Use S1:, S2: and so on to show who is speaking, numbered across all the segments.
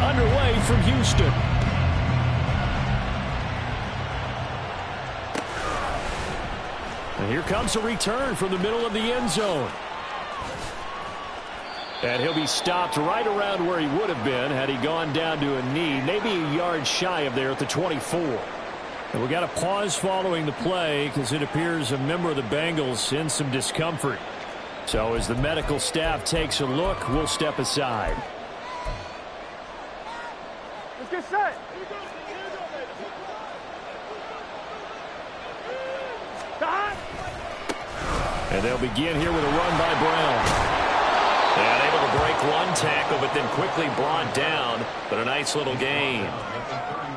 S1: underway from Houston. And here comes a return from the middle of the end zone. And he'll be stopped right around where he would have been had he gone down to a knee, maybe a yard shy of there at the 24. And we got a pause following the play because it appears a member of the Bengals in some discomfort. So as the medical staff takes a look, we'll step aside.
S2: Let's get set.
S1: And they'll begin here with a run by Brown.
S3: And able to break one tackle, but then quickly brought down. But a nice little gain.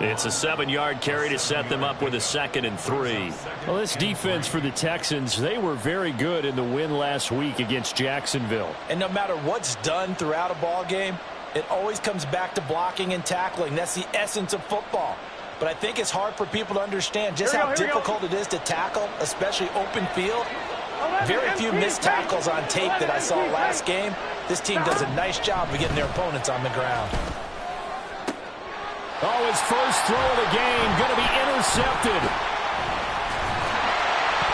S3: It's a 7-yard carry to set them up with a 2nd and 3.
S1: Well, this defense for the Texans, they were very good in the win last week against Jacksonville.
S4: And no matter what's done throughout a ball game, it always comes back to blocking and tackling. That's the essence of football. But I think it's hard for people to understand just how difficult it is to tackle, especially open field. Very few missed tackles on tape that I saw last game. This team does a nice job of getting their opponents on the ground.
S1: Oh, his first throw of the game going to be intercepted.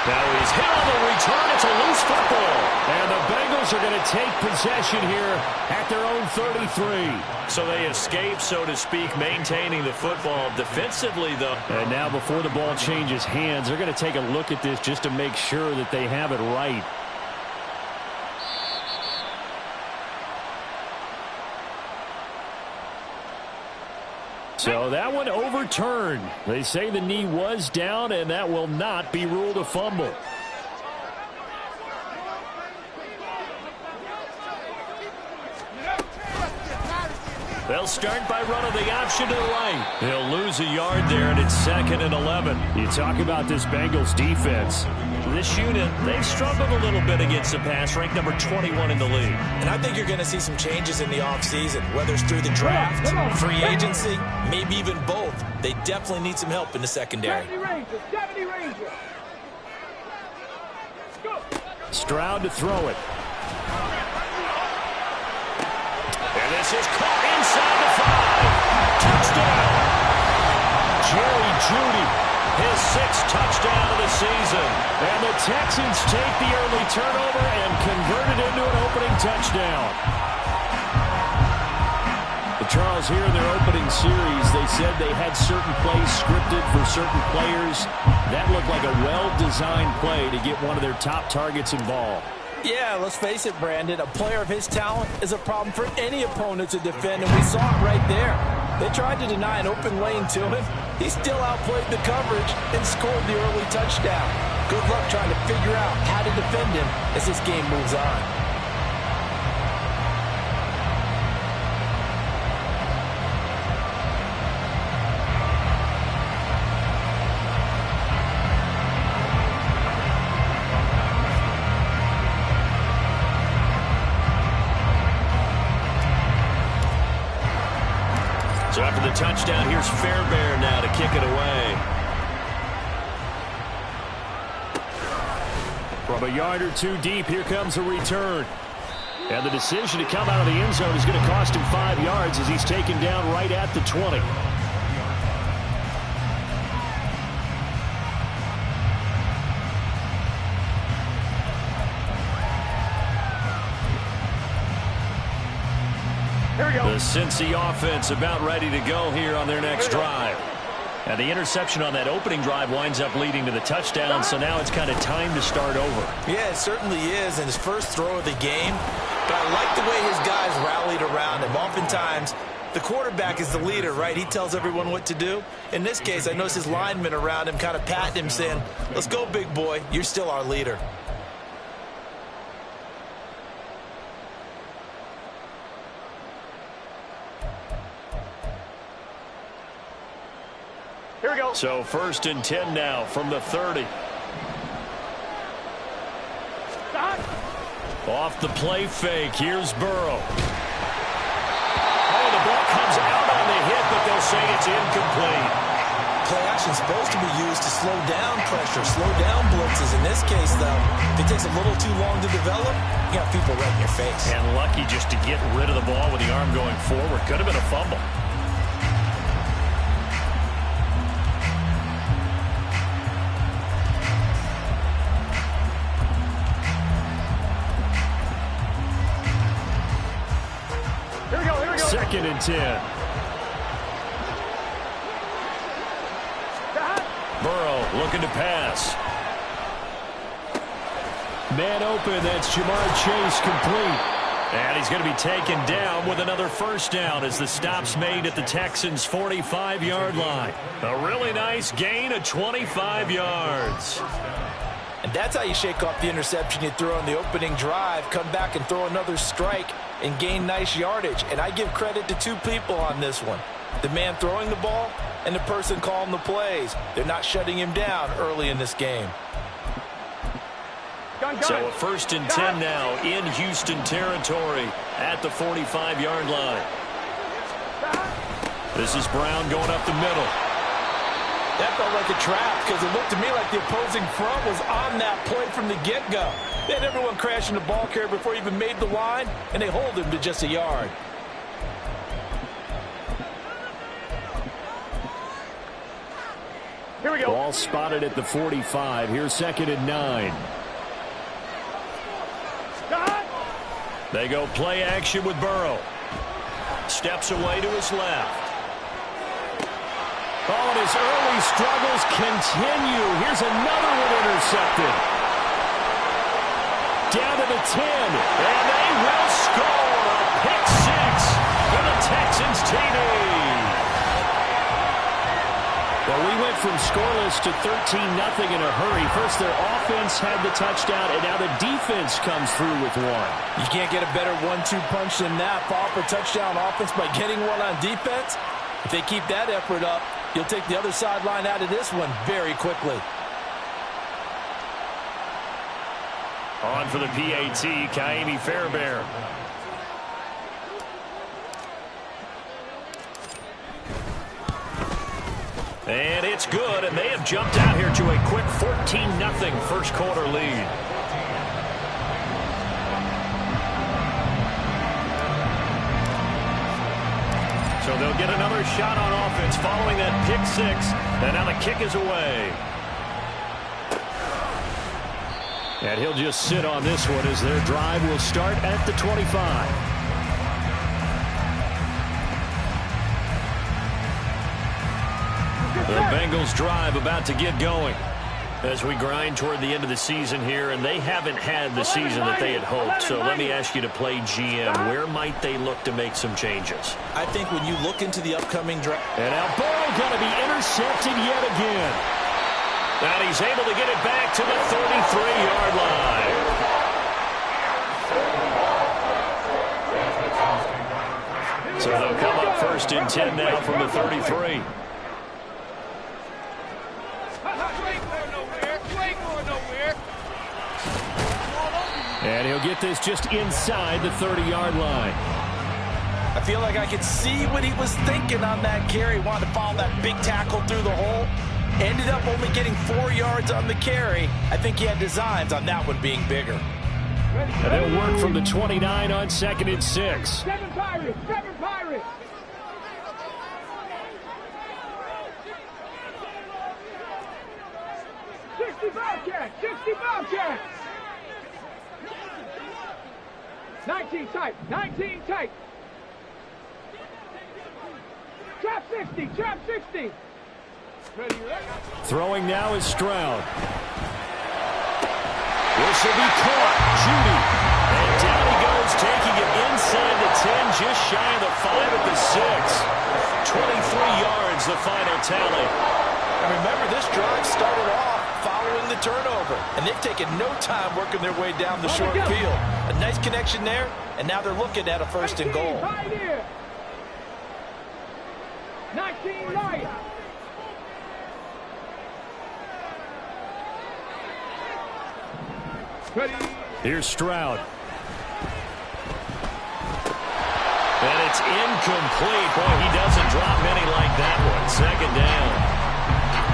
S3: Now he's hit on the return. It's a loose football.
S1: And the Bengals are going to take possession here at their own 33.
S3: So they escape, so to speak, maintaining the football defensively, though.
S1: And now before the ball changes hands, they're going to take a look at this just to make sure that they have it right. So that one overturned. They say the knee was down, and that will not be ruled a fumble.
S3: They'll start by running the option to the right.
S1: They'll lose a yard there, and it's 2nd and 11. You talk about this Bengals defense.
S3: This unit, they've struggled a little bit against the pass, ranked number 21 in the league.
S4: And I think you're going to see some changes in the offseason, whether it's through the draft, free agency, maybe even both. They definitely need some help in the secondary.
S1: Stroud to throw it.
S3: And this is caught inside the 5. Touchdown.
S1: Jerry Jeudy,
S3: his 6th touchdown of the season.
S1: And the Texans take the early turnover and convert it into an opening touchdown. But Charles, here in their opening series, they said they had certain plays scripted for certain players. That looked like a well-designed play to get one of their top targets involved.
S4: Yeah, let's face it, Brandon. A player of his talent is a problem for any opponent to defend, and we saw it right there. They tried to deny an open lane to him. He still outplayed the coverage and scored the early touchdown. Good luck trying to figure out how to defend him as this game moves on.
S3: So after the touchdown, here's Fairbairn now to kick it away.
S1: From a yard or two deep, here comes a return. And the decision to come out of the end zone is going to cost him 5 yards as he's taken down right at the 20.
S3: The Cincy offense about ready to go here on their next drive. And the interception on that opening drive winds up leading to the touchdown, so now it's kind of time to start over.
S4: Yeah, it certainly is, and his first throw of the game. But I like the way his guys rallied around him. Oftentimes, the quarterback is the leader, right? He tells everyone what to do. In this case, I noticed his linemen around him kind of patting him, saying, "Let's go, big boy. You're still our leader."
S1: Here we go.
S3: So 1st and 10 now from the 30. Off the play fake. Here's Burrow. Oh, the ball comes out on the hit, but they'll say it's incomplete.
S4: Play action is supposed to be used to slow down pressure, slow down blitzes. In this case, though, if it takes a little too long to develop, you got people right in your face.
S3: And lucky just to get rid of the ball with the arm going forward. Could have been a fumble.
S1: 2nd and 10. Burrow looking to pass. Man open, that's Jamar Chase, complete. And he's going to be taken down with another first down as the stop's made at the Texans' 45-yard line. A really nice gain of 25 yards.
S4: And that's how you shake off the interception you throw on the opening drive, come back and throw another strike and gain nice yardage. And I give credit to two people on this one. The man throwing the ball and the person calling the plays. They're not shutting him down early in this game.
S3: So a 1st and 10 now in Houston territory at the 45-yard line. This is Brown going up the middle.
S4: That felt like a trap because it looked to me like the opposing front was on that play from the get-go. They had everyone crashing the ball carrier before he even made the line, and they hold him to just a yard.
S1: Here we go. Ball spotted at the 45. Here's 2nd and 9. They go play action with Burrow. Steps away to his left. Oh, and his early struggles continue. Here's another one intercepted. Down to the 10. And they will score. A pick 6 for the Texans TD. Well, we went from scoreless to 13-0 in a hurry. First, their offense had the touchdown, and now the defense comes through with one.
S4: You can't get a better 1-2 punch than that. Follow for touchdown offense by getting one on defense. If they keep that effort up, you'll take the other sideline out of this one very quickly.
S3: On for the PAT, Kaimi Fairbairn. And it's good, and they have jumped out here to a quick 14-0 first quarter lead. So they'll get another shot on offense following that pick 6, and now the kick is away. And he'll just sit on this one as their drive will start at the 25. The Bengals drive about to get going as we grind toward the end of the season here, and they haven't had the season that they had hoped. So let me ask you to play GM. Where might they look to make some changes?
S4: I think when you look into the upcoming draft.
S1: And now Burrow going to be intercepted yet again.
S3: And he's able to get it back to the 33-yard line. So they'll come up 1st and 10 now from the 33.
S1: And he'll get this just inside the 30-yard line.
S4: I feel like I could see what he was thinking on that carry. Wanted to follow that big tackle through the hole. Ended up only getting 4 yards on the carry. I think he had designs on that one being bigger.
S1: And they'll work from the 29 on 2nd and 6.
S2: 7 Pirates! 7 Pirates! Bobcats! 60 Bobcats! 19 tight! 19 tight! Trap 60! Trap 60!
S1: Throwing now is Stroud. This will be caught. Judy. And down he goes, taking it inside the 10, just shy of the 5 at the 6. 23 yards, the final tally.
S4: And remember, this drive started off following the turnover, and they've taken no time working their way down the short field. A nice connection there, and now they're looking at a 1st and goal.
S2: 19 right.
S1: Here's Stroud.
S3: And it's incomplete. Boy, he doesn't drop any like that one. 2nd down.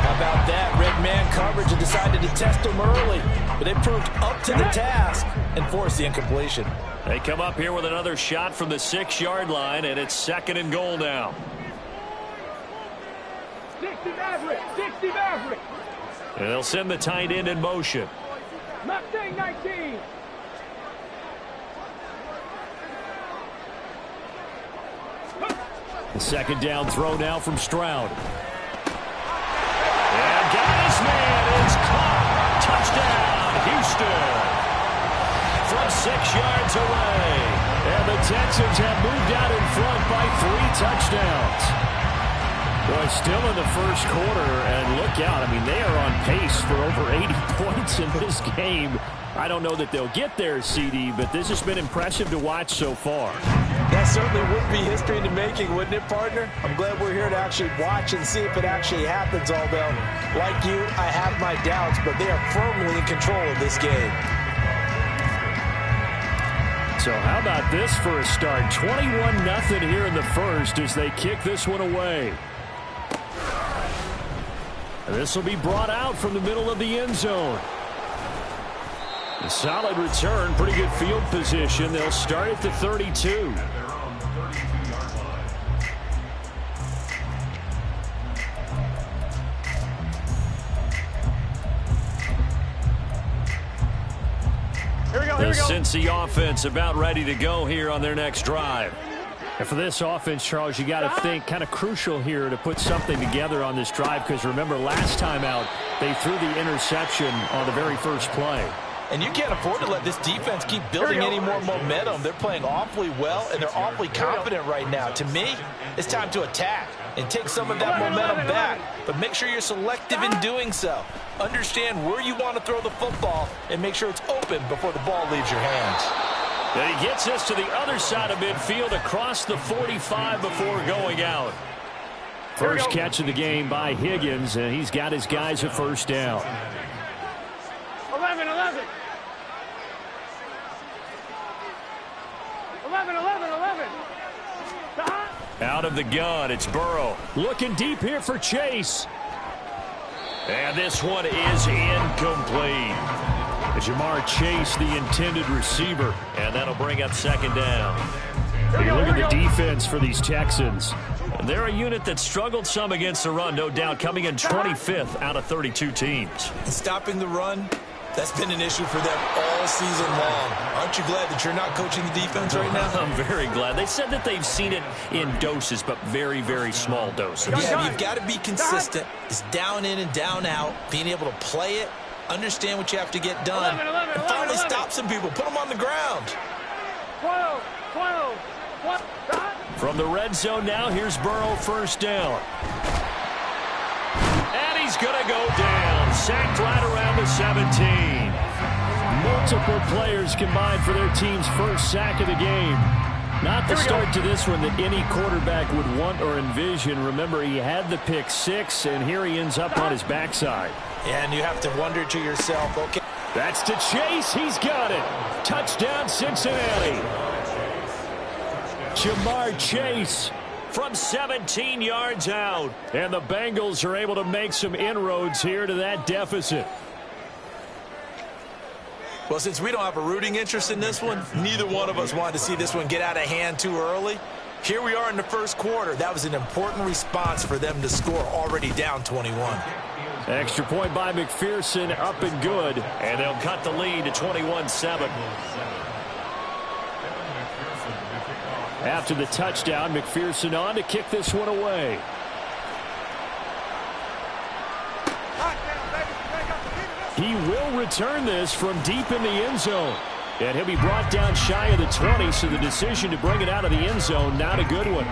S4: How about that? Red man coverage and decided to test them early. But they proved up to the task and forced the incompletion.
S3: They come up here with another shot from the 6-yard line, and it's 2nd and goal now.
S2: 60 Maverick! 60 Maverick!
S3: And they'll send the tight end in motion.
S2: Mustang 19!
S1: The second down throw now from Stroud. And got his man. It's caught. Touchdown, Houston. From 6 yards away. And the Texans have moved out in front by 3 touchdowns. Boy, still in the first quarter, and look out. I mean, they are on pace for over 80 points in this game. I don't know that they'll get there, CD, but this has been impressive to watch so far.
S4: That certainly would be history in the making, wouldn't it, partner? I'm glad we're here to actually watch and see if it actually happens, although, like you, I have my doubts, but they are firmly in control of this game.
S1: So how about this for a start? 21-0 here in the first as they kick this one away. This will be brought out from the middle of the end zone. A solid return, pretty good field position. They'll start at the 32. The Cincy offense about ready to go here on their next drive. And for this offense, Charles, you got to think kind of crucial here to put something together on this drive, because remember last time out they threw the interception on the very first play.
S4: And you can't afford to let this defense keep building any more momentum. They're playing awfully well, and they're awfully confident right now. To me, it's time to attack and take some of that momentum back. But make sure you're selective in doing so. Understand where you want to throw the football and make sure it's open before the ball leaves your hands.
S1: And he gets us to the other side of midfield across the 45 before going out. First catch of the game by Higgins, and he's got his guys at first down.
S2: 11, 11. 11, 11, 11.
S1: Out of the gun, it's Burrow. Looking deep here for Chase. And this one is incomplete. Jamar Chase, the intended receiver. And that'll bring up second down. Hey, look at the defense for these Texans. And they're a unit that struggled some against the run, no doubt, coming in 25th out of 32 teams.
S4: Stopping the run, that's been an issue for them all season long. Aren't you glad that you're not coaching the defense right now?
S3: I'm very glad. They said that they've seen it in doses, but very, very small doses.
S4: Yeah, you've got to be consistent. It's down in and down out, being able to play it, understand what you have to get done, and finally stop some people, put them on the ground.
S2: 12, 12, 12.
S1: From the red zone now, here's Burrow, first down. And he's going to go down. Sacked right around the 17. Multiple players combined for their team's first sack of the game. Not the start to this one that any quarterback would want or envision. Remember, he had the pick six, and here he ends up on his backside.
S4: And you have to wonder to yourself, okay.
S1: That's to Chase. He's got it. Touchdown, Cincinnati. Jamar Chase from 17 yards out. And the Bengals are able to make some inroads here to that deficit.
S4: Well, since we don't have a rooting interest in this one, neither one of us wanted to see this one get out of hand too early. Here we are in the first quarter. That was an important response for them to score, already down 21.
S1: Extra point by McPherson, up and good.
S3: And they'll cut the lead to 21-7.
S1: After the touchdown, McPherson on to kick this one away. He will return this from deep in the end zone. And he'll be brought down shy of the 20, so the decision to bring it out of the end zone, not a good one.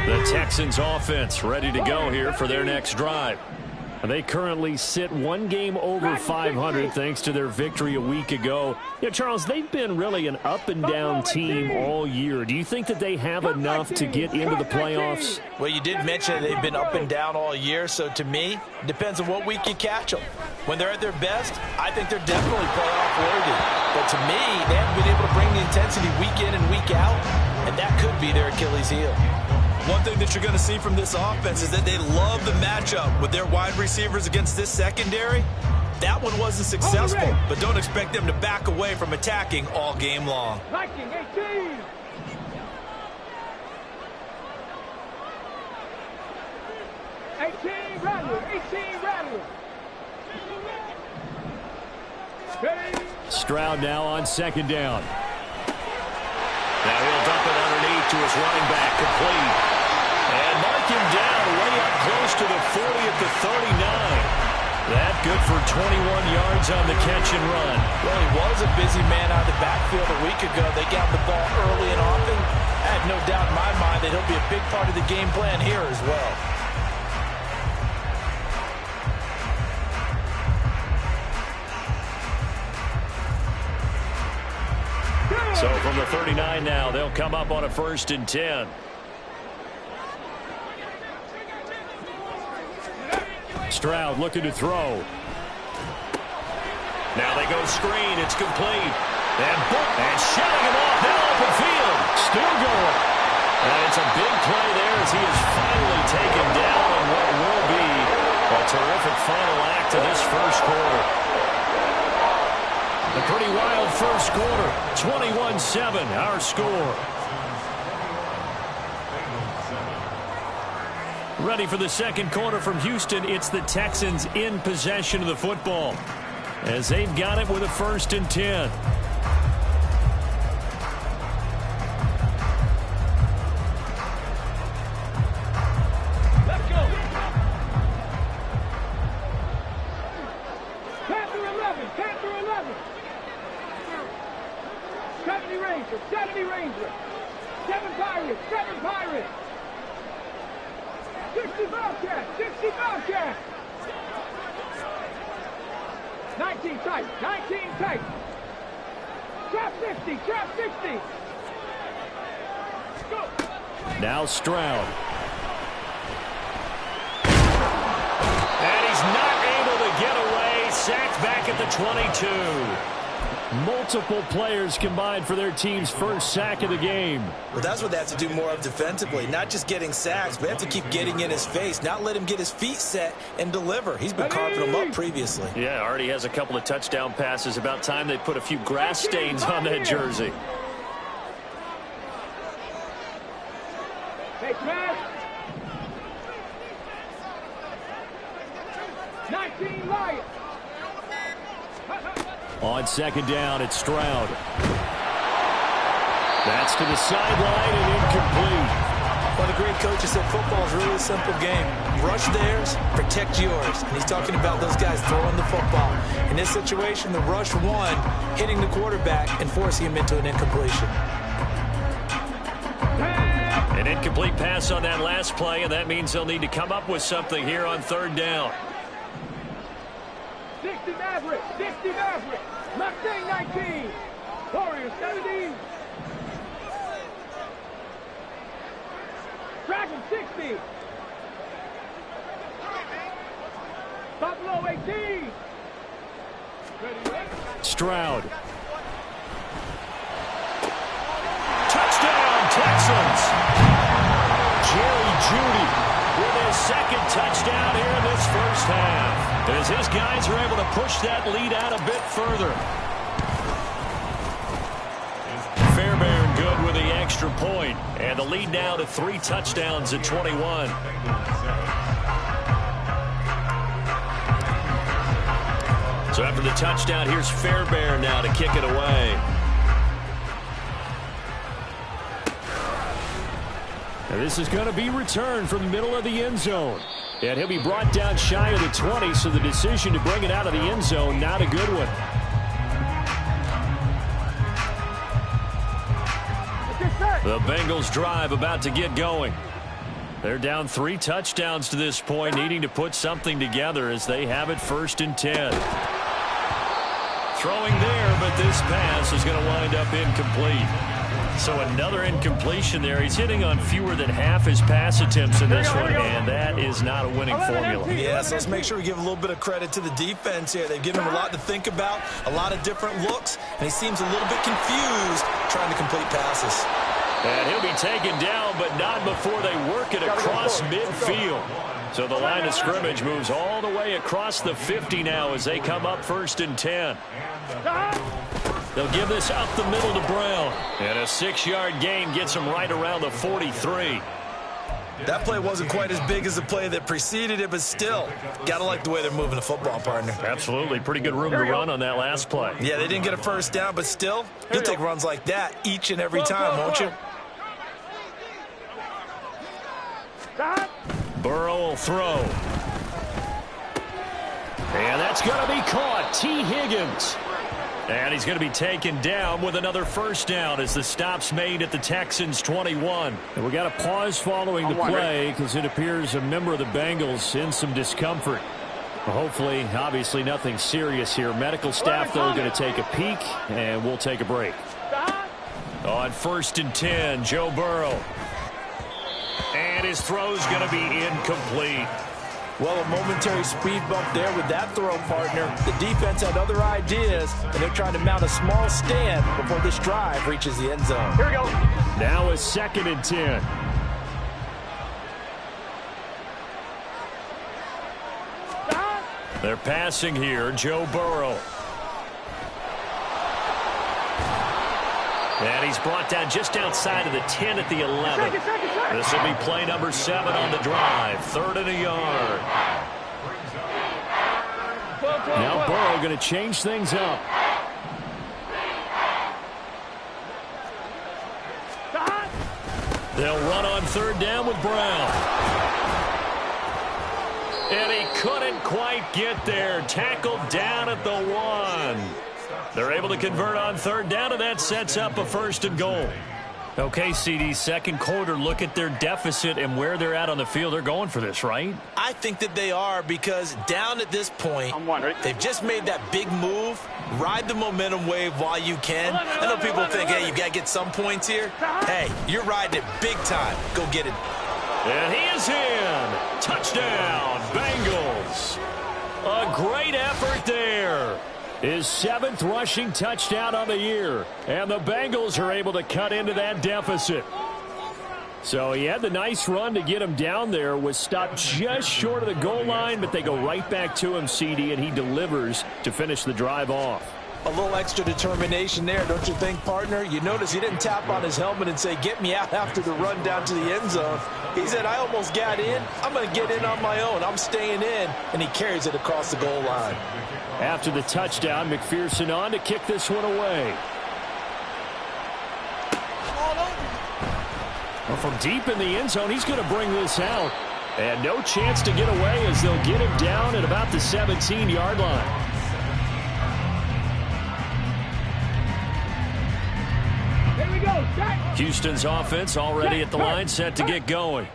S1: The Texans offense ready to go here for their next drive. They currently sit one game over 500 thanks to their victory a week ago. Yeah, Charles, they've been really an up-and-down team all year. Do you think that they have enough to get into the playoffs?
S4: Well, you did mention they've been up and down all year, so to me, it depends on what week you catch them. When they're at their best, I think they're definitely playoff worthy. But to me, they haven't been able to bring the intensity week in and week out, and that could be their Achilles heel. One thing that you're going to see from this offense is that they love the matchup with their wide receivers against this secondary. That one wasn't successful, but don't expect them to back away from attacking all game long.
S2: 19, 18.
S1: Stroud now on second down.
S3: to his running back, complete. And mark him down way up close to the 40 at the 39. That good for 21 yards on the catch and run.
S4: Well, he was a busy man out of the backfield a week ago. They got the ball early and often. I have no doubt in my mind that he'll be a big part of the game plan here as well.
S3: So from the 39 now, they'll come up on a 1st and 10.
S1: Stroud looking to throw.
S3: Now they go screen. It's complete. And shutting him off now open field.
S1: Still going.
S3: And it's a big play there as he is finally taken down on what will be a terrific final act to this first quarter.
S1: A pretty wild first quarter. 21-7, our score. Ready for the second quarter from Houston. It's the Texans in possession of the football as they've got it with a 1st and 10.
S2: Let's go. Panther 11. Panther 11. 70 Ranger. 70 Ranger. 7 Pirates. 7 Pirates. 60 Bobcat! 60 Bobcat! 19 tight! 19 tight! Trap 50! Trap 50! Go!
S1: Now Stroud.
S3: And he's not able to get away. Sacked back at the 22.
S1: Multiple players combined for their team's first sack of the game.
S4: Well, that's what they have to do more of defensively. Not just getting sacks, but they have to keep getting in his face, not let him get his feet set and deliver. He's been carving them up previously.
S3: Yeah, already has a couple of touchdown passes. About time they put a few grass stains on that jersey.
S2: Hey, Trav! 19 Lions!
S1: On second down, it's Stroud. That's to the sideline and incomplete.
S4: One of the great coaches said football is really a simple game. Rush theirs, protect yours. And he's talking about those guys throwing the football. In this situation, the rush one, hitting the quarterback and forcing him into an incompletion.
S3: An incomplete pass on that last play, and that means they'll need to come up with something here on 3rd down.
S2: 60 Maverick! 60 Maverick! Mustang 19! Warriors 17! Dragon 60! Buffalo 18!
S1: Stroud.
S3: Touchdown, Texans! Jerry Jeudy with his second touchdown here in this first half. As his guys are able to push that lead out a bit further. Fairbairn good with the extra point. And the lead now to 3 touchdowns at 21. So after the touchdown, here's Fairbairn now to kick it away.
S1: And this is going to be returned from the middle of the end zone. And he'll be brought down shy of the 20, so the decision to bring it out of the end zone, not a good one. The Bengals drive about to get going. They're down 3 touchdowns to this point, needing to put something together as they have it 1st and 10. Throwing there, but this pass is going to wind up incomplete. So another incompletion there. He's hitting on fewer than half his pass attempts in this one, and that is not a winning formula.
S4: Yeah, so let's make sure we give a little bit of credit to the defense here. They've given him a lot to think about, a lot of different looks, and he seems a little bit confused trying to complete passes.
S3: And he'll be taken down, but not before they work it across midfield. So the line of scrimmage moves all the way across the 50 now as they come up 1st and 10. They'll give this up the middle to Brown. And a 6-yard gain gets him right around the 43.
S4: That play wasn't quite as big as the play that preceded it, but still, got to like the way they're moving the football, partner.
S3: Absolutely. Pretty good room to run on that last play.
S4: Yeah, they didn't get a first down, but still, you'll take runs like that each and every time, won't you?
S1: Burrow will throw. And that's going to be caught. T. Higgins. And he's going to be taken down with another first down as the stop's made at the Texans' 21. And we got a pause following the play because it appears a member of the Bengals in some discomfort. Hopefully, obviously nothing serious here. Medical staff, though, going to take a peek, and we'll take a break. On 1st and 10, Joe Burrow. And his throw's going to be incomplete.
S4: Well, a momentary speed bump there with that throw, partner. The defense had other ideas, and they're trying to mount a small stand before this drive reaches the end zone.
S2: Here we go.
S1: Now a 2nd and 10. They're passing here, Joe Burrow. And he's brought down just outside of the 10 at the 11. This will be play number 7 on the drive. 3rd and a yard. Now Burrow going to change things up. They'll run on 3rd down with Brown. And he couldn't quite get there. Tackled down at the 1. They're able to convert on 3rd down, and that sets up a 1st and goal. Okay, CD, second quarter, look at their deficit and where they're at on the field. They're going for this, right?
S4: I think that they are, because down at this point, they've just made that big move. Ride the momentum wave while you can. I know people think, hey, you got to get some points here. Hey, you're riding it big time. Go get it.
S1: And he is in. Touchdown, Bengals. A great effort there. His 7th rushing touchdown on the year. And the Bengals are able to cut into that deficit. So he had the nice run to get him down there. Was stopped just short of the goal line, but they go right back to him, CD, and he delivers to finish the drive off.
S4: A little extra determination there, don't you think, partner? You notice he didn't tap on his helmet and say, get me out after the run down to the end zone. He said, I almost got in. I'm going to get in on my own. I'm staying in. And he carries it across the goal line.
S1: After the touchdown, McPherson on to kick this one away. Well, from deep in the end zone, he's going to bring this out. And no chance to get away as they'll get him down at about the 17-yard line. Houston's offense already at the line, set to get going.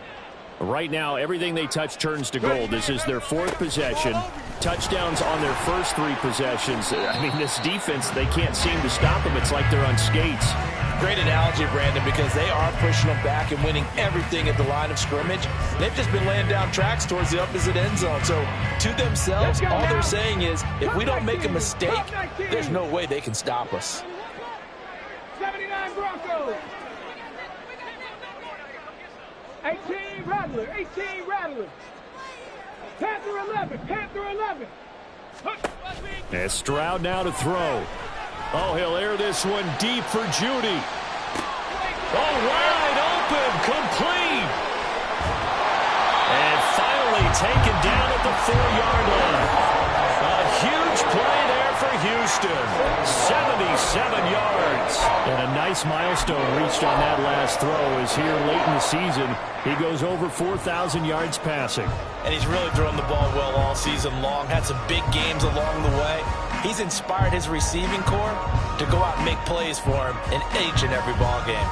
S1: Right now, everything they touch turns to gold. This is their 4th possession. Touchdowns on their first 3 possessions. I mean, this defense, they can't seem to stop them. It's like they're on skates.
S4: Great analogy, Brandon, because they are pushing them back and winning everything at the line of scrimmage. They've just been laying down tracks towards the opposite end zone. So, to themselves, all they're saying is, if we don't make a mistake, there's no way they can stop us.
S2: 79 Broncos. 18 Rattler. 18 Rattler. Panther 11. Panther 11.
S1: And Stroud now to throw. Oh, he'll air this one deep for Judy. Oh, wide open, complete. And finally taken down at the 4-yard line. A huge play there for Houston. 77 yards. And a nice milestone reached on that last throw as here late in the season, he goes over 4,000 yards passing.
S4: And he's really thrown the ball well all season long. Had some big games along the way. He's inspired his receiving corps to go out and make plays for him in each and every ball game.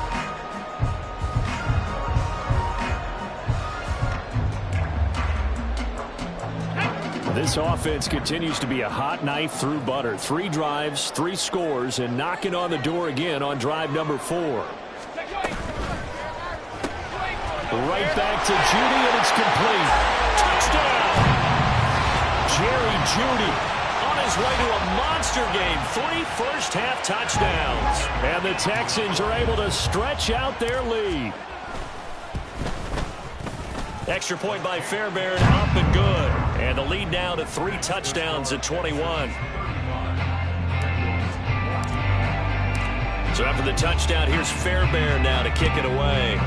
S1: This offense continues to be a hot knife through butter. 3 drives, 3 scores, and knocking on the door again on drive number 4. Right back to Judy, and it's complete. Touchdown! Jerry Judy on his way to a monster game. 3 first-half touchdowns. And the Texans are able to stretch out their lead. Extra point by Fairbairn, up and good. And the lead now to 3 touchdowns at 21. So after the touchdown, here's Fairbairn now to kick it away.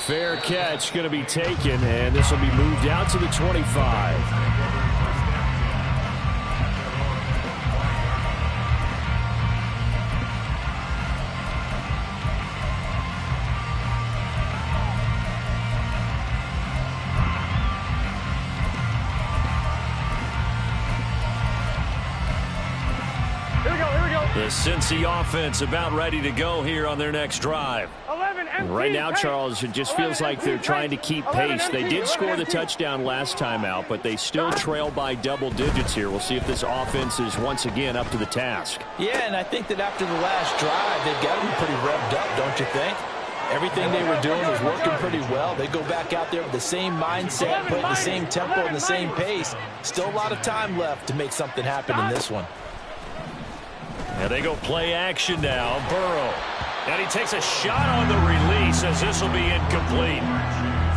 S1: Fair catch going to be taken, and this will be moved out to the 25.
S3: The Cincy offense about ready to go here on their next drive.
S1: Right now, Charles, it just feels like they're trying to keep pace. They did score the touchdown last time out, but they still trail by double digits here. We'll see if this offense is once again up to the task.
S4: Yeah, and I think that after the last drive, they've got to be pretty revved up, don't you think? Everything they were doing was working pretty well. They go back out there with the same mindset, putting the same tempo and the same pace. Still a lot of time left to make something happen in this one.
S3: And they go play action now. Burrow. And he takes a shot on the release as this will be incomplete.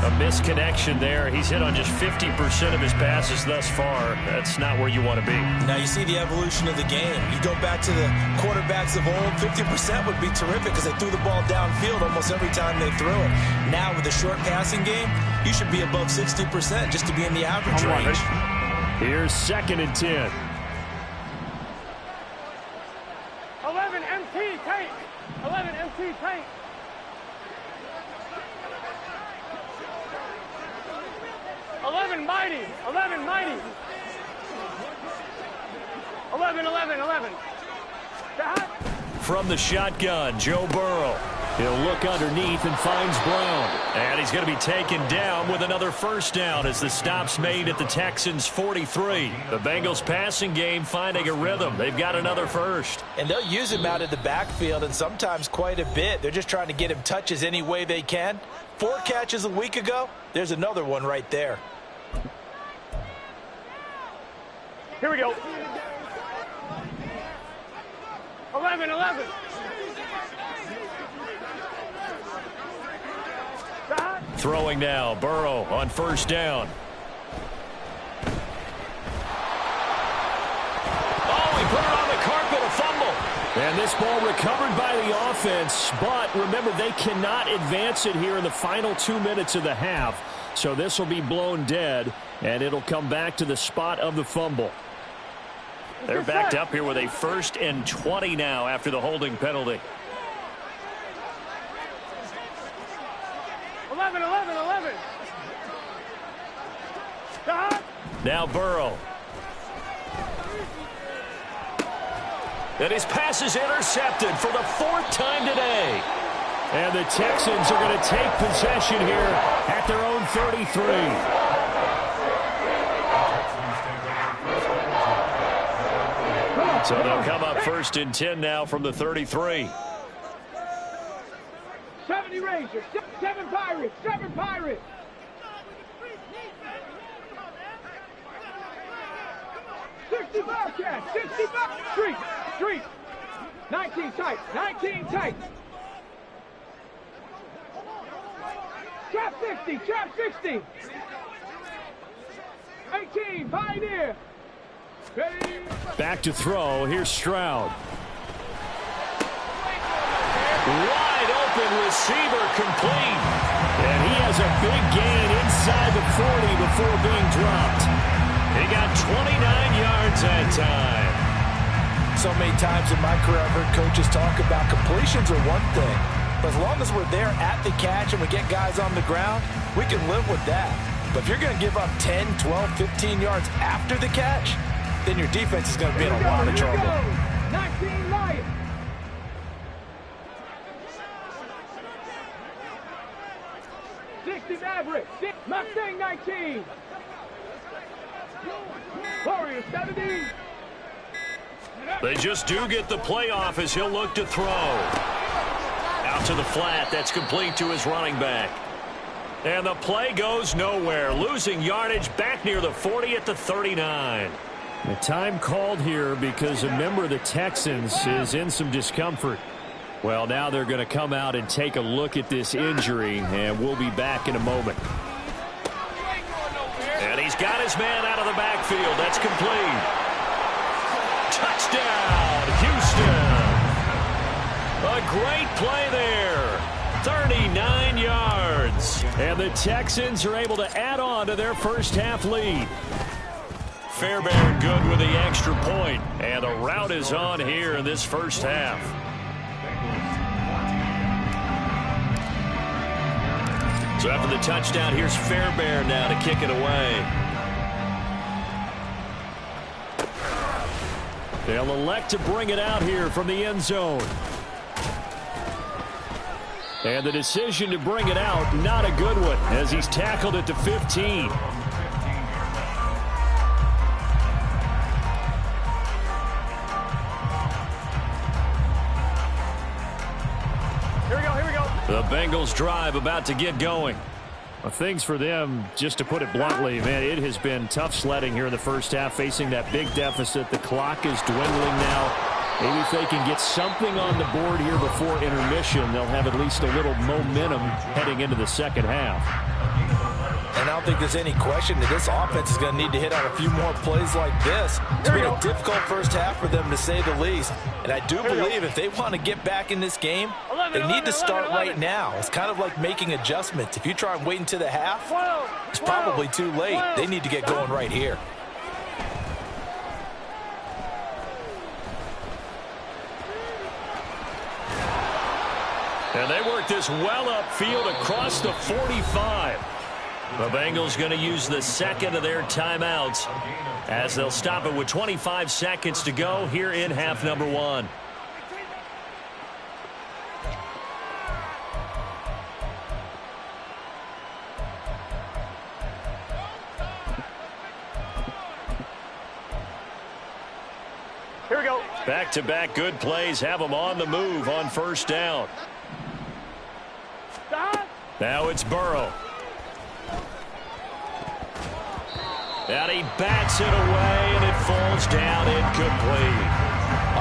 S3: A misconnection there. He's hit on just 50% of his passes thus far. That's not where you want to be.
S4: Now you see the evolution of the game. You go back to the quarterbacks of old, 50% would be terrific because they threw the ball downfield almost every time they threw it. Now with the short passing game, you should be above 60% just to be in the average range.
S1: Here's 2nd and 10.
S2: 11 MT tank. 11 MT tank. Mighty. 11 mighty. 11.
S3: From the shotgun, Joe Burrow.
S1: He'll look underneath and finds Brown.
S3: And he's going to be taken down with another first down as the stop's made at the Texans' 43. The Bengals passing game finding a rhythm. They've got another first.
S4: And they'll use him out of the backfield and sometimes quite a bit. They're just trying to get him touches any way they can. 4 catches a week ago. There's another one right there.
S2: Here we go. 11.
S3: Throwing now, Burrow on first down. Oh, he put it on the carpet, a fumble.
S1: And this ball recovered by the offense, but remember, they cannot advance it here in the final 2 minutes of the half. So this will be blown dead, and it'll come back to the spot of the fumble.
S3: They're backed up here with a 1st and 20 now after the holding penalty.
S2: 11.
S3: Now Burrow. And his pass is intercepted for the 4th time today.
S1: And the Texans are going to take possession here at their own 33.
S3: So they'll come up 1st and 10 now from the 33.
S2: 70 Rangers, 7 Pirates, 7 Pirates. 60 Bobcats, 60 Bobcats. Street. 19 tight. Trap 60. 18, Pioneer. Ready.
S1: Back to throw. Here's Stroud.
S3: Wide open receiver complete.
S1: And he has a big gain inside the 40 before being dropped.
S3: He got 29 yards that time.
S4: So many times in my career I've heard coaches talk about completions are one thing. But as long as we're there at the catch and we get guys on the ground, we can live with that. But if you're going to give up 10, 12, 15 yards after the catch, then your defense is going to be in a lot of trouble.
S2: 19 Lions. Maverick, Mustang 19. Warriors 70.
S3: They just do get the playoff as he'll look to throw. Out to the flat. That's complete to his running back. And the play goes nowhere. Losing yardage back near the 40 at the 39.
S1: The time called here because a member of the Texans is in some discomfort. Well, now they're going to come out and take a look at this injury, and we'll be back in a moment.
S3: And he's got his man out of the backfield. That's complete. Touchdown, Houston. A great play there. 39 yards.
S1: And the Texans are able to add on to their first half lead.
S3: Fairbairn good with the extra point. And the route is on here in this first half. So after the touchdown, here's Fairbairn now to kick it away.
S1: They'll elect to bring it out here from the end zone. And the decision to bring it out, not a good one, as he's tackled at the 15.
S2: Here we go.
S1: The Bengals drive about to get going. Well, things for them, just to put it bluntly, man, it has been tough sledding here in the first half, facing that big deficit. The clock is dwindling now. Maybe if they can get something on the board here before intermission, they'll have at least a little momentum heading into the second half.
S4: And I don't think there's any question that this offense is going to need to hit on a few more plays like this. It's been a difficult first half for them, to say the least. And I do believe if they want to get back in this game, they need to start right now. It's kind of like making adjustments. If you try and wait until the half, it's probably too late. They need to get going right here.
S1: And they work this well upfield across the 45. The Bengals going to use the second of their timeouts as they'll stop it with 25 seconds to go here in half number one.
S2: Here we go.
S1: Back-to-back good plays have them on the move on first down.
S2: Stop.
S1: Now it's Burrow. And he bats it away, and it falls down incomplete.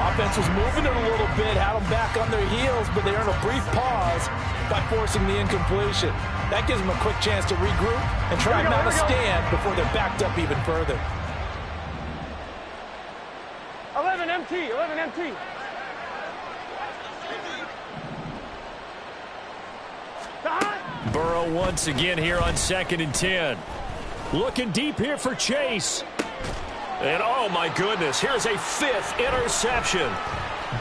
S4: Offense was moving it a little bit, had them back on their heels, but they earned a brief pause by forcing the incompletion. That gives them a quick chance to regroup and try and mount a stand before they're backed up even further.
S2: 11 MT.
S1: Burrow once again here on 2nd and 10. Looking deep here for Chase. And oh my goodness, here's a 5th interception.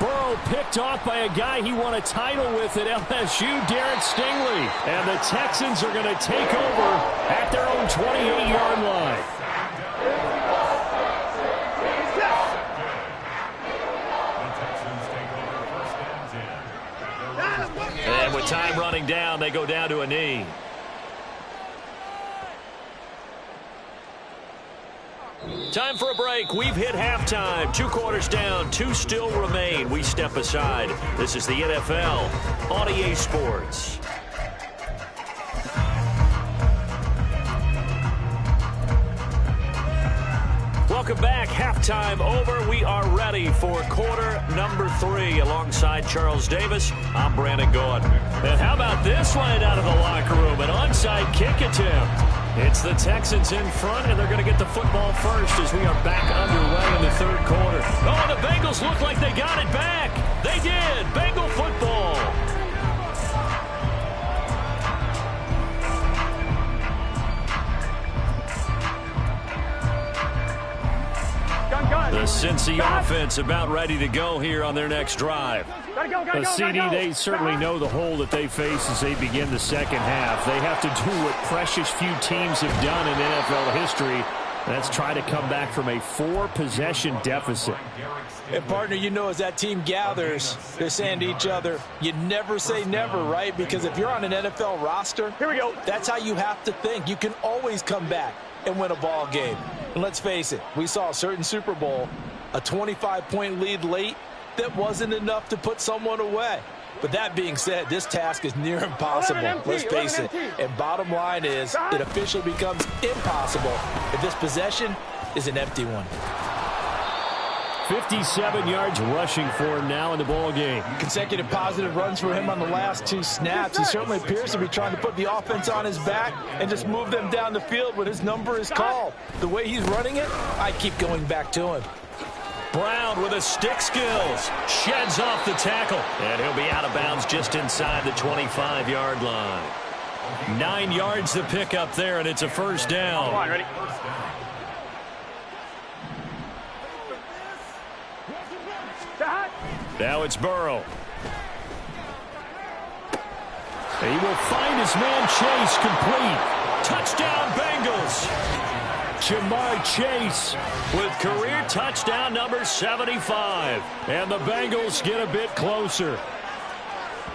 S1: Burrow picked off by a guy he won a title with at LSU, Derek Stingley. And the Texans are going to take over at their own 28-yard line. And with time running down, they go down to a knee. Time for a break. We've hit halftime. 2 quarters down. 2 still remain. We step aside. This is the NFL on EA Sports. Welcome back. Halftime over. We are ready for quarter number 3. Alongside Charles Davis, I'm Brandon Gordon. And how about this line out of the locker room? An onside kick attempt. It's the Texans in front, and they're going to get the football first as we are back underway in the 3rd quarter. Oh, the Bengals look like they got it back. They did. Bengal football. The Cincy offense about ready to go here on their next drive. The CD, they certainly know the hole that they face as they begin the second half. They have to do what precious few teams have done in NFL history. That's try to come back from a 4-possession deficit.
S4: And, partner, you know, as that team gathers, they're saying to each other, you never say never, right? Because if you're on an NFL roster,
S2: here we go.
S4: That's how you have to think. You can always come back and win a ball game. And let's face it, we saw a certain Super Bowl, a 25-point lead late that wasn't enough to put someone away. But that being said, this task is near impossible. Let's face it. And bottom line is, it officially becomes impossible if this possession is an empty one.
S1: 57 yards rushing for him now in the ball game.
S4: Consecutive positive runs for him on the last 2 snaps. He certainly appears to be trying to put the offense on his back and just move them down the field when his number is called. The way he's running it, I keep going back to him.
S1: Brown with his stick skills. Sheds off the tackle. And he'll be out of bounds just inside the 25-yard line. 9 yards to pick up there, and it's a first down.
S2: Come on, ready?
S1: Now it's Burrow. He will find his man Chase complete. Touchdown, Bengals. Jamar Chase
S3: with career touchdown number 75.
S1: And the Bengals get a bit closer.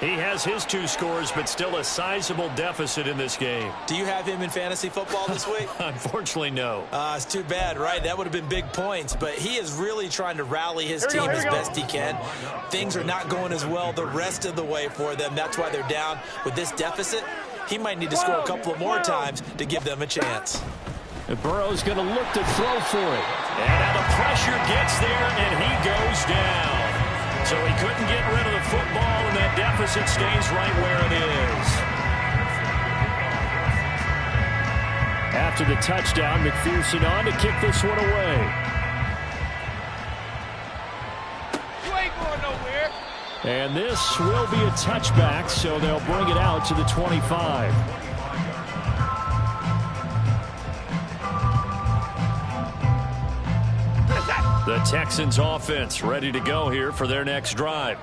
S3: He has his 2 scores, but still a sizable deficit in this game.
S4: Do you have him in fantasy football this week?
S3: Unfortunately, no.
S4: It's too bad, right? That would have been big points, but he is really trying to rally his team as best he can. Things are not going as well the rest of the way for them. That's why they're down with this deficit. He might need to score a couple of more times to give them a chance.
S1: And Burrow's going to look to throw for it.
S3: And now the pressure gets there, and he goes down. So he couldn't get rid of the football, and that deficit stays right where it is.
S1: After the touchdown, McPherson on to kick this one away.
S2: You ain't going nowhere.
S1: And this will be a touchback, so they'll bring it out to the 25.
S3: The Texans offense ready to go here for their next drive.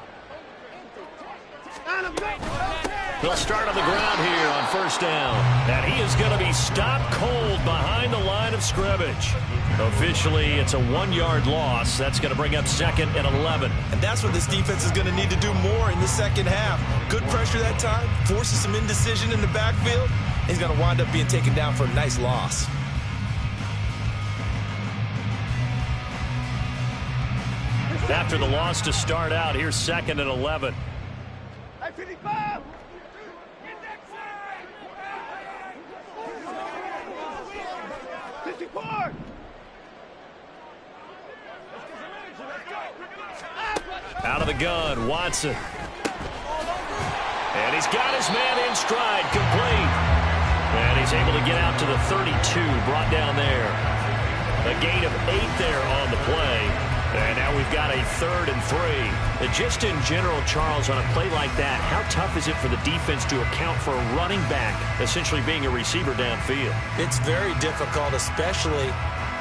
S3: They'll start on the ground here on first down. And he is going to be stopped cold behind the line of scrimmage. Officially, it's a 1-yard loss. That's going to bring up 2nd and 11.
S4: And that's what this defense is going to need to do more in the second half. Good pressure that time, forces some indecision in the backfield. He's going to wind up being taken down for a nice loss.
S3: After the loss to start out, here's 2nd and 11.
S2: Hey, 55.
S3: Out of the gun, Watson. And he's got his man in stride, complete. And he's able to get out to the 32, brought down there. A gain of 8 there on the play. And now we've got a 3rd and 3. And just in general, Charles, on a play like that, how tough is it for the defense to account for a running back essentially being a receiver downfield?
S4: It's very difficult, especially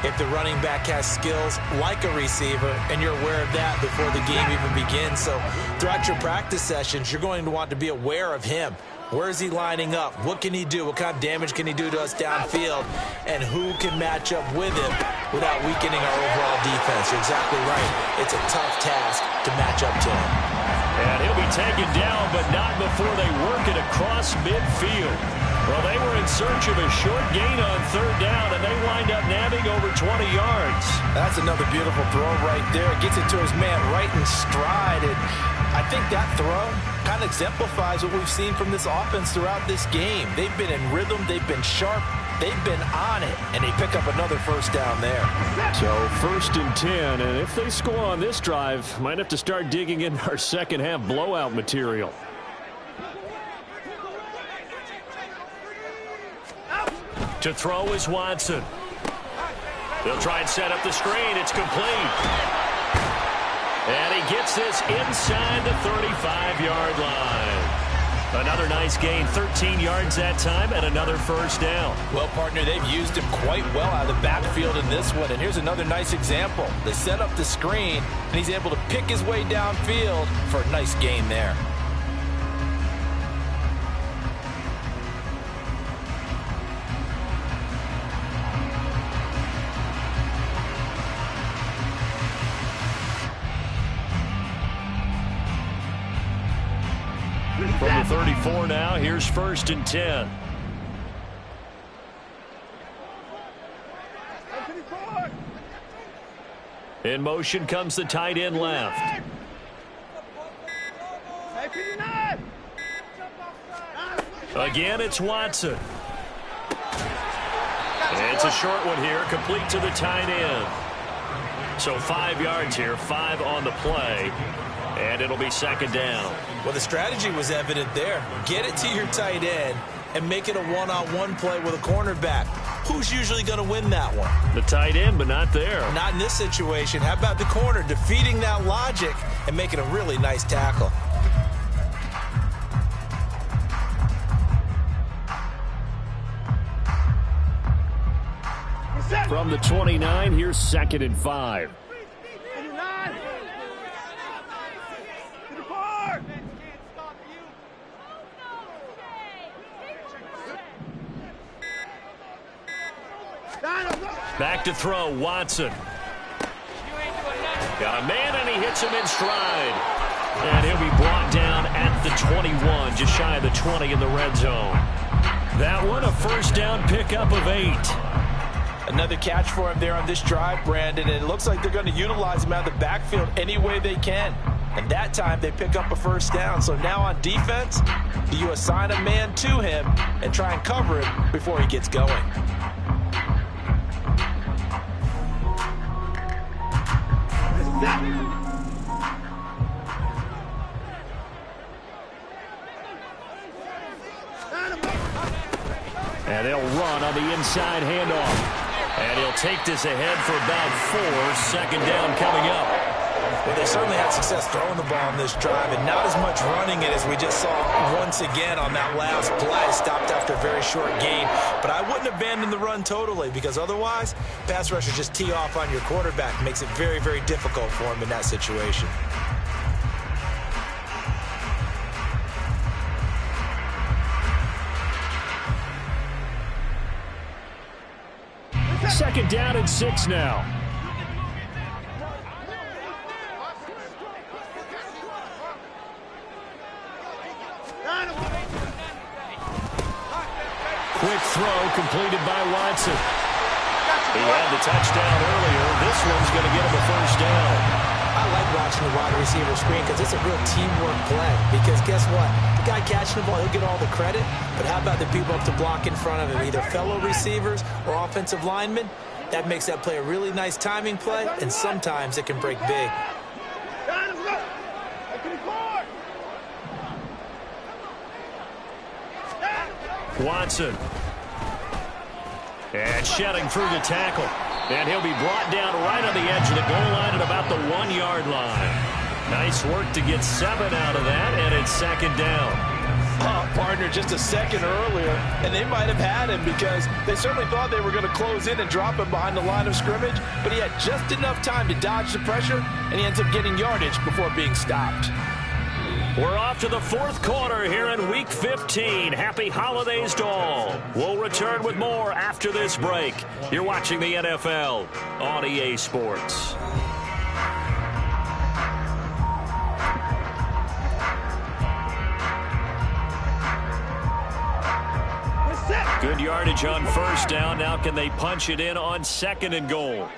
S4: if the running back has skills like a receiver, and you're aware of that before the game even begins. So throughout your practice sessions, you're going to want to be aware of him. Where is he lining up? What can he do? What kind of damage can he do to us downfield? And who can match up with him without weakening our overall defense? You're exactly right. It's a tough task to match up to him.
S3: And he'll be taken down, but not before they work it across midfield. Well, they were in search of a short gain on 3rd down, and they wind up nabbing over 20 yards.
S4: That's another beautiful throw right there. Gets it to his man right in stride. And I think that throw kind of exemplifies what we've seen from this offense throughout this game. They've been in rhythm. They've been sharp. They've been on it, and they pick up another first down there.
S1: So 1st and 10, and if they score on this drive, might have to start digging in our second half blowout material.
S3: To throw is Watson. They'll try and set up the screen. It's complete. And he gets this inside the 35-yard line. Another nice gain, 13 yards that time, and another first down.
S4: Well, partner, they've used him quite well out of the backfield in this one. And here's another nice example. They set up the screen, and he's able to pick his way downfield for a nice gain there.
S3: From the 34 now, here's 1st and 10. In motion comes the tight end left. Again, it's Watson. It's a short one here, complete to the tight end. So 5 yards here, 5 on the play. And it'll be 2nd down.
S4: Well, the strategy was evident there. Get it to your tight end and make it a one-on-one play with a cornerback. Who's usually going to win that one?
S3: The tight end, but not there.
S4: Not in this situation. How about the corner defeating that logic and making a really nice tackle?
S1: From the 29, here's 2nd and 5.
S3: Back to throw, Watson. Got a man, and he hits him in stride. And he'll be brought down at the 21, just shy of the 20 in the red zone. That one, a first down pickup of 8.
S4: Another catch for him there on this drive, Brandon, and it looks like they're going to utilize him out of the backfield any way they can. And that time they pick up a first down. So now on defense, do you assign a man to him and try and cover him before he gets going?
S1: And they'll run on the inside handoff.
S3: And he'll take this ahead for about 4. Second down coming up.
S4: Well, they certainly had success throwing the ball on this drive, and not as much running it as we just saw once again on that last play. Stopped after a very short gain. But I wouldn't abandon the run totally, because otherwise, pass rushers just tee off on your quarterback. Makes it very, very difficult for him in that situation.
S1: Second down and 6 now. Quick throw completed by Watson.
S3: He had the touchdown earlier. This one's going to get him a first down.
S4: I like watching the wide receiver screen because it's a real teamwork play. Because guess what? The guy catching the ball, he'll get all the credit. But how about the people up to block in front of him, either fellow receivers or offensive linemen? That makes that play a really nice timing play, and sometimes it can break big.
S3: Watson. And shedding through the tackle. And he'll be brought down right on the edge of the goal line at about the 1-yard line. Nice work to get 7 out of that, and it's second down.
S4: Partner, just a second earlier, and they might have had him because they certainly thought they were going to close in and drop him behind the line of scrimmage, but he had just enough time to dodge the pressure, and he ends up getting yardage before being stopped.
S3: We're off to the 4th quarter here in Week 15. Happy holidays to all. We'll return with more after this break. You're watching the NFL on EA Sports. Good yardage on first down. Now can they punch it in on 2nd and goal?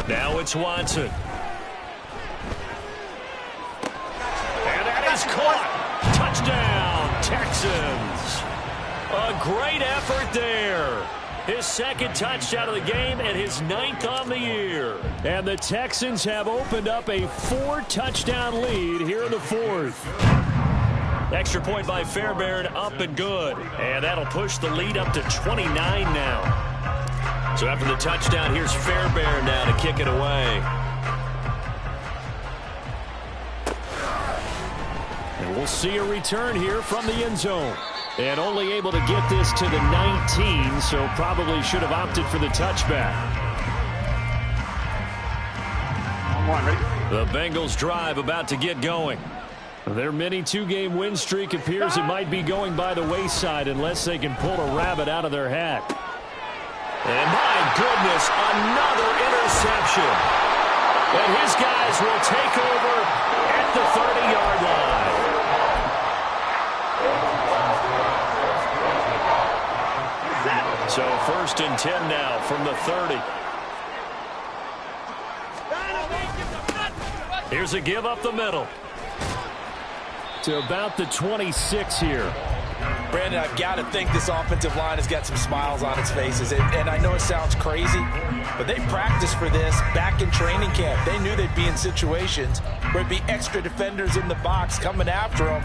S3: Now it's Watson. And that is caught. Touchdown, Texans. A great effort there. His 2nd touchdown of the game and his 9th on the year.
S1: And the Texans have opened up a 4-touchdown lead here in the 4th.
S3: Extra point by Fairbairn, up and good. And that'll push the lead up to 29 now. So after the touchdown, here's Fairbairn now to kick it away.
S1: And we'll see a return here from the end zone. And only able to get this to the 19, so probably should have opted for the touchback. The Bengals drive about to get going. Their mini 2-game win streak appears it might be going by the wayside unless they can pull a rabbit out of their hat.
S3: And my goodness, another interception. And his guys will take over at the 30-yard line. So 1st and 10 now from the 30. Here's a give up the middle.
S1: To about the 26 here.
S4: Brandon, I've got to think this offensive line has got some smiles on its faces. And I know it sounds crazy, but they practiced for this back in training camp. They knew they'd be in situations where it'd be extra defenders in the box coming after them,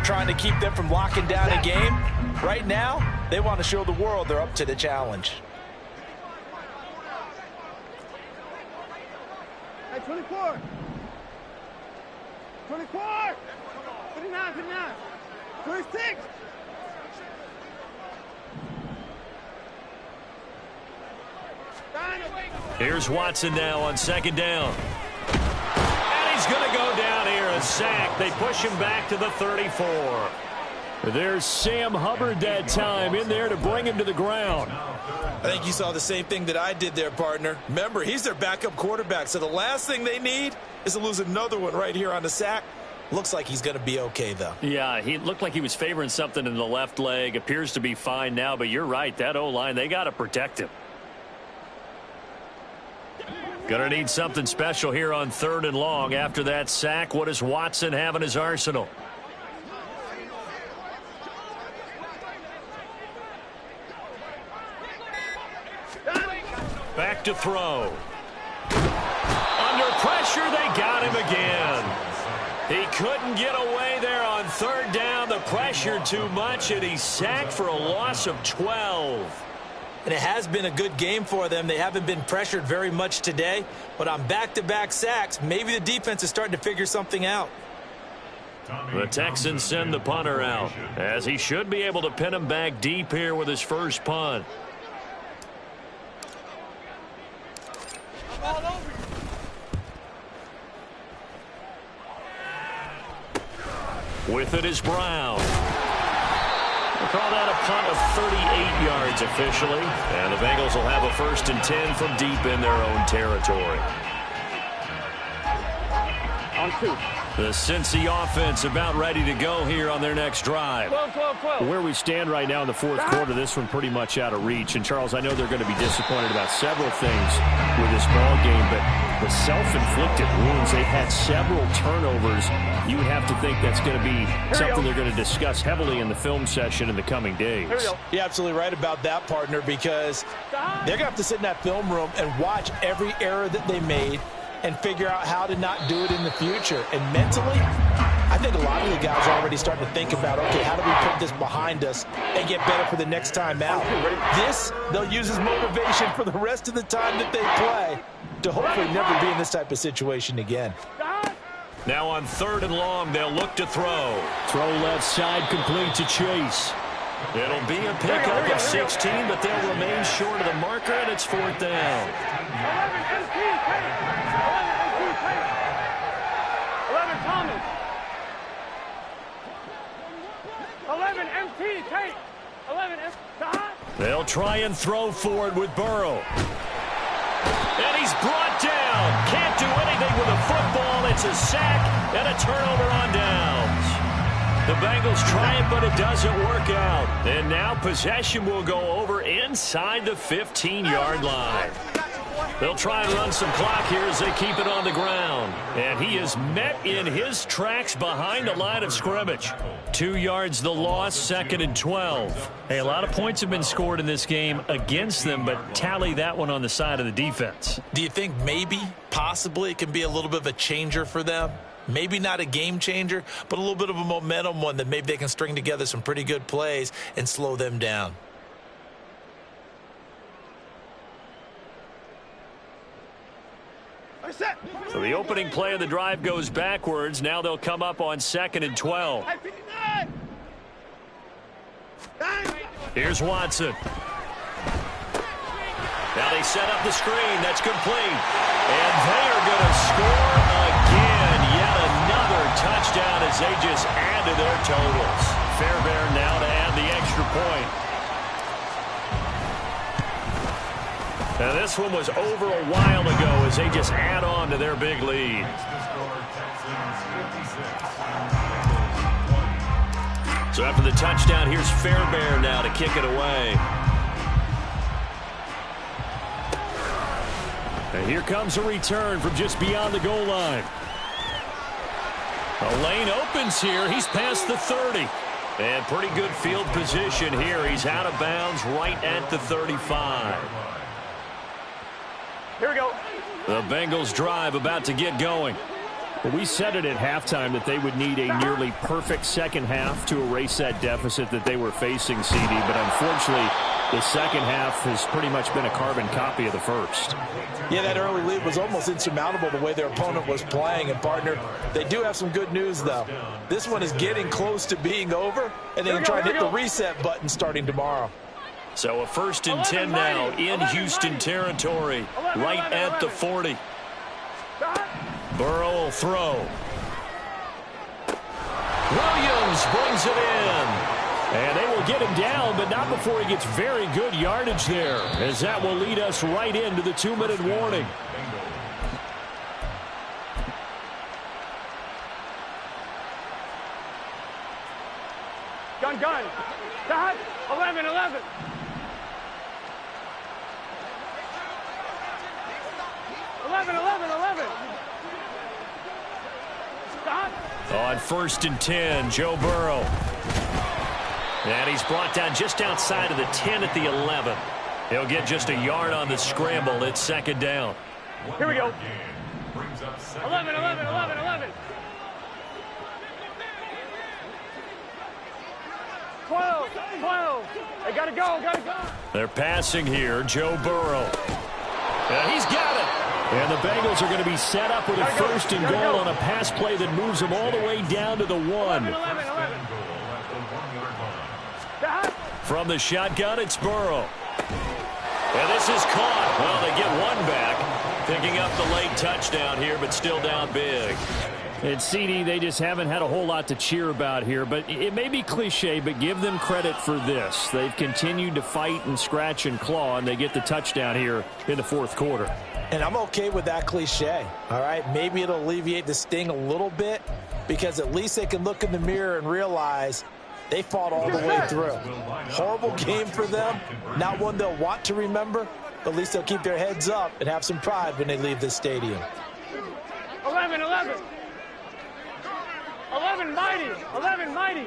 S4: trying to keep them from locking down a game. Right now, they want to show the world they're up to the challenge.
S2: Hey, 24. 24. 39, 39. 26.
S3: Here's Watson now on second down. And he's going to go down here, a sack. They push him back to the 34.
S1: There's Sam Hubbard that time in there to bring him to the ground.
S4: I think you saw the same thing that I did there, partner. Remember, he's their backup quarterback, so the last thing they need is to lose another one right here on the sack. Looks like he's going to be okay, though.
S3: Yeah, he looked like he was favoring something in the left leg. Appears to be fine now, but you're right. That O-line, they got to protect him. Going to need something special here on 3rd and long. After that sack, what does Watson have in his arsenal? Back to throw. Under pressure, they got him again. He couldn't get away there on 3rd down. The pressure too much, and he's sacked for a loss of 12.
S4: And it has been a good game for them. They haven't been pressured very much today, but on back-to-back sacks, maybe the defense is starting to figure something out.
S3: The Texans send the punter out, as he should be able to pin him back deep here with his first punt. With it is Brown. We'll call that a punt of 38 yards officially. And the Bengals will have a 1st and 10 from deep in their own territory.
S2: On 2.
S1: The Cincy offense about ready to go here on their next drive.
S2: 12.
S1: Where we stand right now in the 4th quarter, this one pretty much out of reach. And, Charles, I know they're going to be disappointed about several things with this ball game, but the self-inflicted wounds, they've had several turnovers. You would have to think that's going to be something they're going to discuss heavily in the film session in the coming days.
S4: You're absolutely right about that, partner, because they're going to have to sit in that film room and watch every error that they made and figure out how to not do it in the future. And mentally, I think a lot of the guys are already starting to think about, okay, how do we put this behind us and get better for the next time out? This, they'll use as motivation for the rest of the time that they play to hopefully never be in this type of situation again.
S3: Now on 3rd and long, they'll look to throw.
S1: Throw left side, complete to Chase.
S3: It'll be a pickup of 16, but they'll remain short of the marker, and it's 4th down.
S2: 11 Thomas. 11 MT Tate. 11
S3: They'll try and throw for it with Burrow. And he's brought down. Can't do anything with a football. It's a sack and a turnover on downs. The Bengals try it, but it doesn't work out. And now possession will go over inside the 15-yard line. They'll try and run some clock here as they keep it on the ground. And he is met in his tracks behind the line of scrimmage. 2 yards the loss, 2nd and 12. Hey, a lot of points have been scored in this game against them, but tally that one on the side of the defense.
S4: Do you think maybe, possibly, it can be a little bit of a changer for them? Maybe not a game changer, but a little bit of a momentum one that maybe they can string together some pretty good plays and slow them down.
S3: So the opening play of the drive goes backwards. Now they'll come up on 2nd and 12. Here's Watson. Now they set up the screen. That's complete. And they are going to score again. Yet another touchdown as they just add to their totals. Fairbairn now to add the extra point. Now this one was over a while ago as they just add on to their big lead. So after the touchdown, here's Fairbairn now to kick it away.
S1: And here comes a return from just beyond the goal line.
S3: A lane opens here. He's past the 30. And pretty good field position here. He's out of bounds right at the 35.
S2: Here we go.
S1: The Bengals drive about to get going. Well, we said it at halftime that they would need a nearly perfect second half to erase that deficit that they were facing, CD. But unfortunately, the second half has pretty much been a carbon copy of the first.
S4: Yeah, that early lead was almost insurmountable the way their opponent was playing. And, partner, they do have some good news, though. This one is getting close to being over, and they can try and hit the reset button starting tomorrow.
S3: So a 1st and 10 now in Houston territory, right at the 40. Burrow will throw. Williams brings it in.
S1: And they will get him down, but not before he gets very good yardage there, as that will lead us right into the 2-minute warning.
S2: Gun. Stop. 11. 11. Stop.
S1: On 1st and 10, Joe Burrow.
S3: And he's brought down just outside of the 10 at the 11. He'll get just a yard on the scramble. It's 2nd down.
S2: Here we go. 11. 12. They gotta go.
S1: They're passing here. Joe Burrow. And he's got it. And the Bengals are going to be set up with a 1st and goal on a pass play that moves them all the way down to the 1.
S2: 11.
S1: From the shotgun, it's Burrow.
S3: And this is caught. Well, they get one back, picking up the late touchdown here, but still down big.
S1: And CD, they just haven't had a whole lot to cheer about here, but it may be cliche, but give them credit for this. They've continued to fight and scratch and claw, and they get the touchdown here in the 4th quarter.
S4: And I'm okay with that cliche, all right? Maybe it'll alleviate the sting a little bit, because at least they can look in the mirror and realize they fought all the way through. Horrible game for them, not one they'll want to remember, but at least they'll keep their heads up and have some pride when they leave this stadium.
S2: 11 mighty.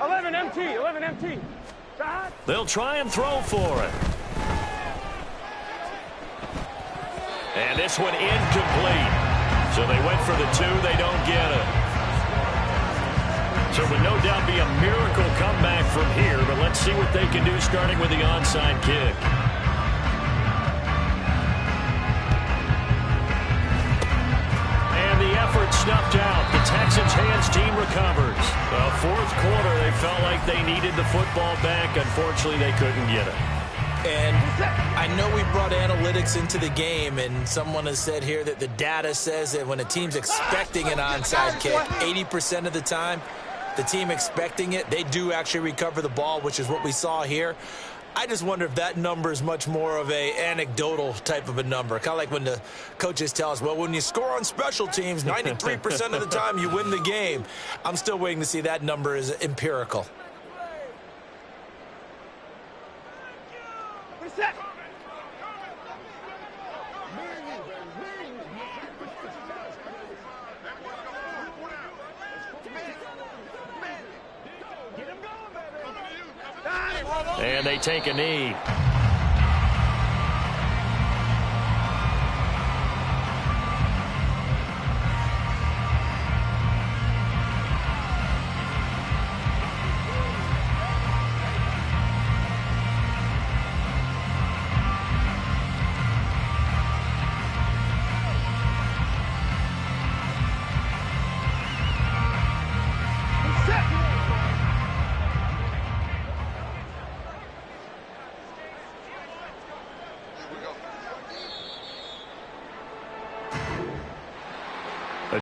S2: Eleven empty.
S3: They'll try and throw for it. And this one incomplete. So they went for the 2. They don't get it. So it would no doubt be a miracle comeback from here, but let's see what they can do starting with the onside kick.
S1: And the effort snuffed out. The Texans' hands team recovers.
S3: The 4th quarter, they felt like they needed the football back. Unfortunately, they couldn't get it.
S4: And I know we brought analytics into the game, and someone has said here that the data says that when a team's expecting an onside kick, 80% of the time, the team expecting it, they do actually recover the ball, which is what we saw here. I just wonder if that number is much more of a anecdotal type of a number. Kind of like when the coaches tell us, well, when you score on special teams, 93% of the time you win the game. I'm still waiting to see that number is empirical.
S2: Reset.
S3: And they take a knee.